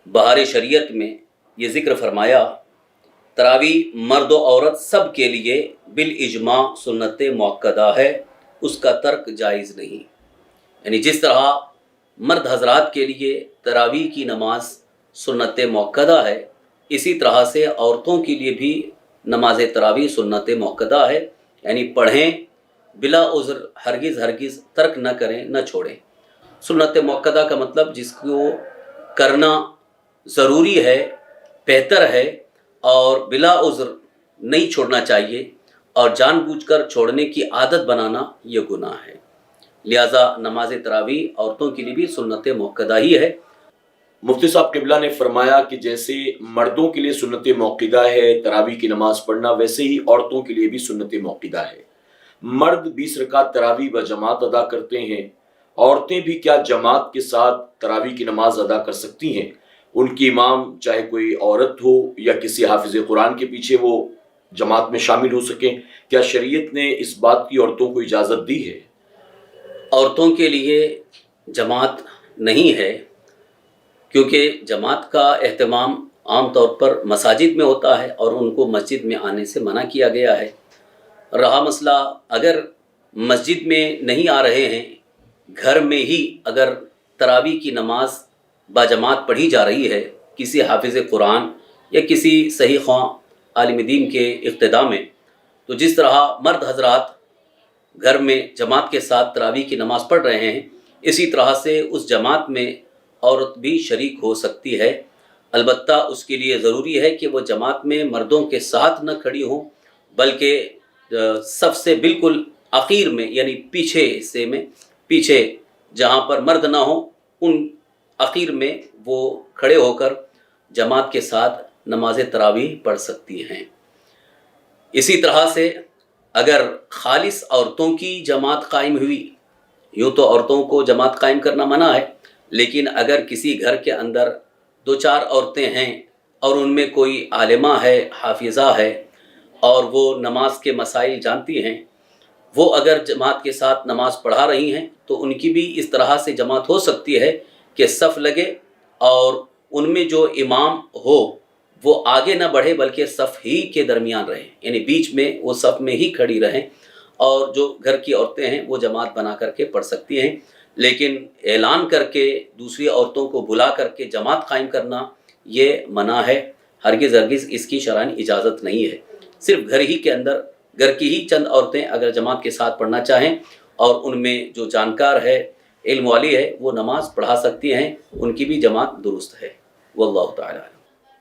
بہار شریعت میں یہ ذکر فرمایا تراوی مرد و عورت سب کے لیے بالاجماع سنت مؤکدہ ہے، اس کا ترک جائز نہیں۔ یعنی جس طرح مرد حضرات کے لیے تراوی کی نماز سنت مؤکدہ ہے، اسی طرح سے عورتوں کے لیے بھی نماز تراوی سنت مؤکدہ ہے، یعنی پڑھیں بلا عذر، ہرگز ترک نہ کریں، نہ چھوڑیں۔ سنت مؤکدہ کا مطلب جس کو کرنا ضروری ہے، بہتر ہے، اور بلا عذر نہیں چھوڑنا چاہیے، اور جان بوجھ کر چھوڑنے کی عادت بنانا یہ گناہ ہے۔ لہٰذا نماز تراوی عورتوں کے لیے بھی سنت مؤکدہ ہی ہے۔ مفتی صاحب قبلہ نے فرمایا کہ جیسے مردوں کے لیے سنت مؤکدہ ہے تراوی کی نماز پڑھنا، ویسے ہی عورتوں کے لیے بھی سنت مؤکدہ ہے۔ مرد 20 رکعت تراوی بجماعت ادا کرتے ہیں، عورتیں بھی کیا جماعت کے ساتھ تراوی کی نماز ادا کر سکتی ہیں؟ ان کی امام چاہے کوئی عورت ہو یا کسی حافظ قرآن کے پیچھے وہ جماعت میں شامل ہو سکیں، کیا شریعت نے اس بات کی عورتوں کو اجازت دی ہے؟ عورتوں کے لیے جماعت نہیں ہے، کیونکہ جماعت کا اہتمام عام طور پر مساجد میں ہوتا ہے اور ان کو مسجد میں آنے سے منع کیا گیا ہے۔ رہا مسئلہ اگر مسجد میں نہیں آ رہے ہیں، گھر میں ہی اگر تراوی کی نماز باجماعت پڑھی جا رہی ہے کسی حافظ قرآن یا کسی صحیح خواہ عالم دین کے اقتداء میں، تو جس طرح مرد حضرات گھر میں جماعت کے ساتھ تراوی کی نماز پڑھ رہے ہیں، اسی طرح سے اس جماعت میں عورت بھی شریک ہو سکتی ہے۔ البتہ اس کے لیے ضروری ہے کہ وہ جماعت میں مردوں کے ساتھ نہ کھڑی ہوں، بلکہ صف سے بالکل اخیر میں، یعنی پیچھے حصے میں، پیچھے جہاں پر مرد نہ ہوں، ان اخیر میں وہ کھڑے ہو کر جماعت کے ساتھ نماز تراوی پڑھ سکتی ہیں۔ اسی طرح سے اگر خالص عورتوں کی جماعت قائم ہوئی، یوں تو عورتوں کو جماعت قائم کرنا منع ہے، لیکن اگر کسی گھر کے اندر 2-4 عورتیں ہیں اور ان میں کوئی عالمہ ہے، حافظہ ہے، اور وہ نماز کے مسائل جانتی ہیں، وہ اگر جماعت کے ساتھ نماز پڑھا رہی ہیں تو ان کی بھی اس طرح سے جماعت ہو سکتی ہے کہ صف لگے اور ان میں جو امام ہو وہ آگے نہ بڑھے بلکہ صف ہی کے درمیان رہے، یعنی بیچ میں وہ صف میں ہی کھڑی رہیں، اور جو گھر کی عورتیں ہیں وہ جماعت بنا کر کے پڑھ سکتی ہیں۔ لیکن اعلان کر کے دوسری عورتوں کو بلا کر کے جماعت قائم کرنا یہ منع ہے، ہرگز اس کی شرعاً اجازت نہیں ہے۔ صرف گھر ہی کے اندر گھر کی ہی چند عورتیں اگر جماعت کے ساتھ پڑھنا چاہیں اور ان میں جو جانکار ہے، علم والی ہے، وہ نماز پڑھا سکتی ہیں، ان کی بھی جماعت درست ہے۔ واللہ تعالی